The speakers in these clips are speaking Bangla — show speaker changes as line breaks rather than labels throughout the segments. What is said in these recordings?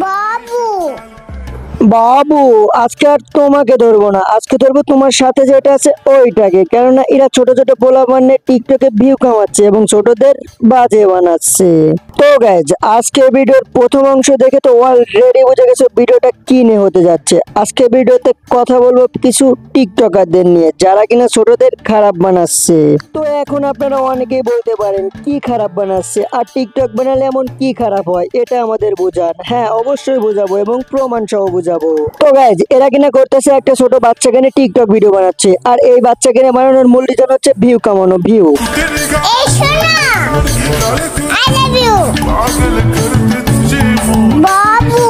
বাবু
বাবু আজকে আর তোমাকে ধরবো না, আজকে ধরবো তোমার সাথে যেটা আছে ওইটাকে। কেননা এরা ছোট ছোট পোলা মানে টিকটকে ভিউ কামাচ্ছে এবং ছোটদের বাজে বানাচ্ছে। তো গাইজ আজকে ভিডিওর প্রথম অংশ দেখে তো অলরেডি বুঝে গেছো ভিডিওটা কি নিয়ে হতে যাচ্ছে। আজকে ভিডিওতে কথা বলবো কিছু টিকটকারদের নিয়ে যারা কিনা ছোটদের খারাপ বানাচ্ছে। তো এখন আপনারা অনেকেই বলতে পারেন কি খারাপ বানাচ্ছে, আর টিকটক বানালে এমন কি খারাপ হয় এটা আমাদের বোঝান। হ্যাঁ অবশ্যই বোঝাবো এবং প্রমাণ সহ বোঝাবো। তো গাইজ এরা কিনা করতেছে একটা ছোট বাচ্চাকে নিয়ে টিকটক ভিডিও বানাচ্ছে, আর এই বাচ্চাকে নিয়ে বানানোর মূল রিজন হচ্ছে ভিউ কামানো, ভিউ।
এই শোনা আই লাভ ইউ বাবু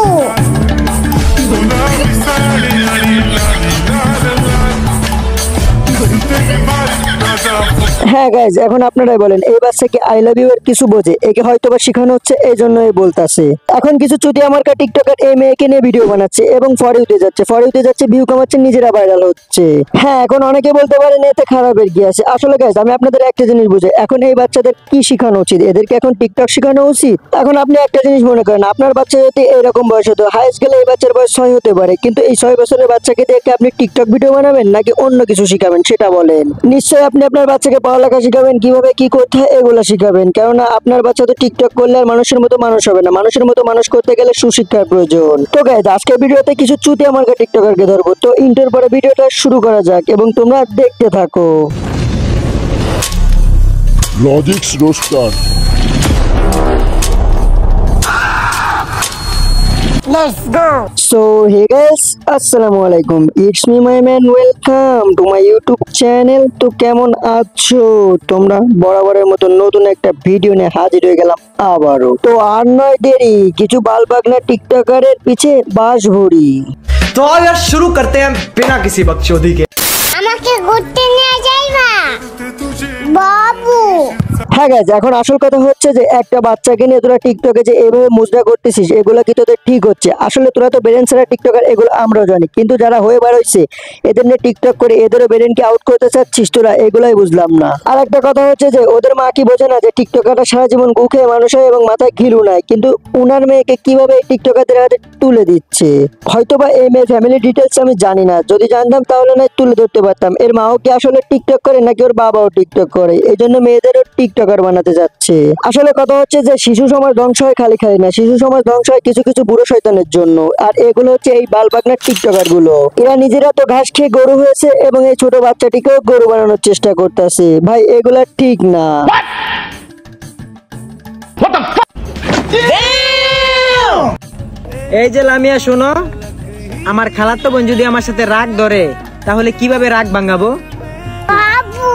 হ্যাঁ গাইজ এখন আপনারাই বলেন এই বাচ্চাকে আই লাভ ইউ এর কিছু বোঝে? একে হয়তো বা শেখানো হচ্ছে এই জন্যই বলতাছে। এখন কিছু চুতি আমার টিকটকার এই মেয়েকে নিয়ে ভিডিও বানাচ্ছে এবং ফর ইউতে যাচ্ছে ভিউ কামাচ্ছে, নিজেরা ভাইরাল হচ্ছে। হ্যাঁ এখন অনেকে বলতে পারেন এতে খারাপের কি আছে। আসলে গাইজ আমি আপনাদের একটা জিনিস বুঝাই, এখন এই বাচ্চাদের কি শেখানো উচিত, এদেরকে এখন টিকটক শেখানো উচিত? এখন আপনি একটা জিনিস মনে করেন, আপনার বাচ্চা যদি এরকম বয়স হতো, হাইস্ট গেলে এই বাচ্চার বয়স 6 হতে পারে, কিন্তু এই 6 বছরের বাচ্চাকে দেখে আপনি টিকটক ভিডিও বানাবেন নাকি অন্য কিছু শিখাবেন সেটা বলেন। নিশ্চয়ই আপনি আপনার বাচ্চাকে পড়ালেখা শিখাবেন, কিভাবে কি করতে হয় এগুলো শিখাবেন। কেননা আপনার বাচ্চা তো টিকটক করলে আর মানুষের মতো মানুষ হবে না, মানুষের মতো মানুষ করতে গেলে সুশিক্ষার প্রয়োজন। তো গাইজ আজকের ভিডিওতে কিছু চুতি আমার টিকটকারকে ধরবো। তো ইন্টার পরে ভিডিওটা শুরু করা যাক এবং তোমরা দেখতে থাকো।
Logics roster.
Let's go
So hey guys, আসসালামু আলাইকুম, it's me my man, welcome to my YouTube channel. তো কেমন আছো তোমরা? বরাবরের মতো নতুন একটা ভিডিও নিয়ে হাজির হয়ে গেলাম আবারও। তো আর নয় দেরি, কিছু বালবাগনা টিকটকারের পিছে বাস ভরি।
तो आओ यार शुरू करते हैं बिना किसी बकचोदी के।
আমাকে ঘুরতে নিয়ে যাইবা বাবু
হ্যাঁ গাইজ এখন আসল কথা হচ্ছে যে একটা বাচ্চাকে নিয়ে তোরা টিকটকে যে এইভাবে মুজরা করতেছিস এগুলো কি তোদের ঠিক হচ্ছে? আসলে তোরা তো ব্রেন ছাড়া টিকটকার, এগুলো আমরাও জানি, কিন্তু যারা হয়ে বার হয়েছে এদের নিয়ে টিকটক করে এদেরও ব্রেনকে আউট করতে চাচ্ছিস তোরা, এগুলাই বুঝলাম না। আর একটা কথা হচ্ছে যে ওদের মা কি বোঝে না যে টিকটকারটা সারা জীবন গুখে মানুষ হয় এবং মাথায় ঘিলু নাই, কিন্তু উনার মেয়েকে কিভাবে এই টিকটকারদের হাতে তুলে দিচ্ছে। হয়তোবা এই মেয়ের ফ্যামিলি ডিটেলস আমি জানি না, যদি জানতাম তাহলে না তুলে ধরতে পারতাম। এর মাও কি আসলে টিকটক করে নাকি ওর বাবাও টিকটক করে, এই জন্য মেয়েদেরও টিকটকার বানাতে যাচ্ছে। আসলে কথা হচ্ছে যে শিশু সমাজ ধ্বংস হয় খালি খালি না, শিশু সমাজ ধ্বংস হয় কিছু কিছু বুড়ো শয়তানের জন্য। আর এগুলো হচ্ছে এই বালবাগনার টিকটকার গুলো, এরা নিজেরা তো ঘাস খেয়ে গরু হয়েছে এবং এই ছোট বাচ্চাটিকেও গরু বানানোর চেষ্টা করতেছে। ভাই এগুলা ঠিক না।
এই যে লামিয়া শোনো, আমার খালাতো বোন যদি আমার সাথে রাগ ধরে তাহলে কিভাবে রাগ ভাঙাবো?
বাবু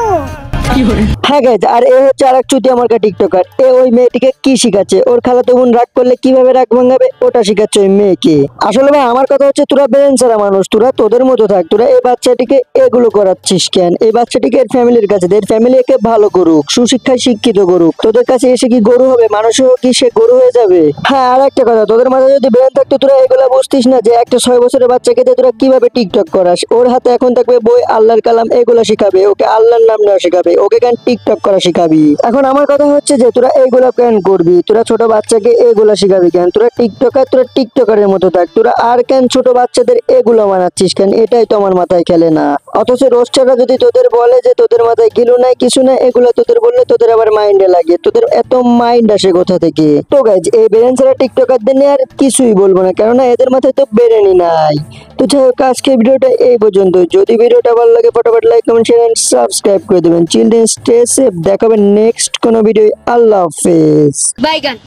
হ্যাঁ গাইজ আর এ হচ্ছে আরেক চুতি আমার টিকটকার। এ ওই মেয়েটিকে কি শিখাচ্ছে, ওর খালাতো বোন রাগ করলে কিভাবে রাগ ভাঙাবে ওটা শিখাচ্ছে ওই মেয়েকে। আসলে ভাই আমার কথা হচ্ছে তোরা ব্রেন ছাড়া মানুষ, তোরা তোদের মতো থাক, তোরা এই বাচ্চাটিকে এগুলো করাচ্ছিস কেন? এই বাচ্চাটিকে এর ফ্যামিলির কাছে, এর ফ্যামিলি একে ভালো করুক, সুশিক্ষায় শিক্ষিত করুক। তোদের কাছে এসে কি গরু হবে? মানুষও কি সে গরু হয়ে যাবে? হ্যাঁ আর একটা কথা, তোদের মাথায় যদি ব্রেন থাকতো তোরা এগুলো বুঝতিস না যে একটা 6 বছরের বাচ্চাকে দিয়ে তোরা কিভাবে টিকটক করাস। ওর হাতে এখন থাকবে বই, আল্লাহর কালাম, এগুলো শিখাবে ওকে, আল্লাহর নাম নেওয়া শিখাবে ওকে, কেন টিকটক করা শিখাবি। এখন আমার কথা হচ্ছে যে তোরা এইগুলা কেন করবি? তোরা ছোট বাচ্চাকে এগুলা শিখাবি কেন? তোরা টিকটকার, তোরা টিকটকারের মতো থাক, তোরা আর কেন ছোট বাচ্চাদের এগুলো বানাচ্ছিস কেন? এটাই তো আমার মাথায় খেলে না। অথচ রোস্টাররা যদি তোদের বলে যে তোদের মাথায় গিলু নাই কিছু নাই, এগুলো তোদের বললে তোদের আবার মাইন্ডে লাগে। তোদের এত মাইন্ড আসে কোথা থেকে? তো গাইজ এই ব্রেন ছাড়া টিকটকারদের নিয়ে আর কিছুই বলবো না, কেননা এদের মাথায় তো ব্রেনই নাই। তো যাই হোক আজকে ভিডিওটা এই পর্যন্ত। যদি ভিডিওটা ভালো লাগে ফটাফট like comment share and subscribe করে দেবেন। চিলড্রেন স্টে সেফ, দেখাবেন নেক্সট কোনো ভিডিও। আল্লাহ হাফেজ।
বাইগান।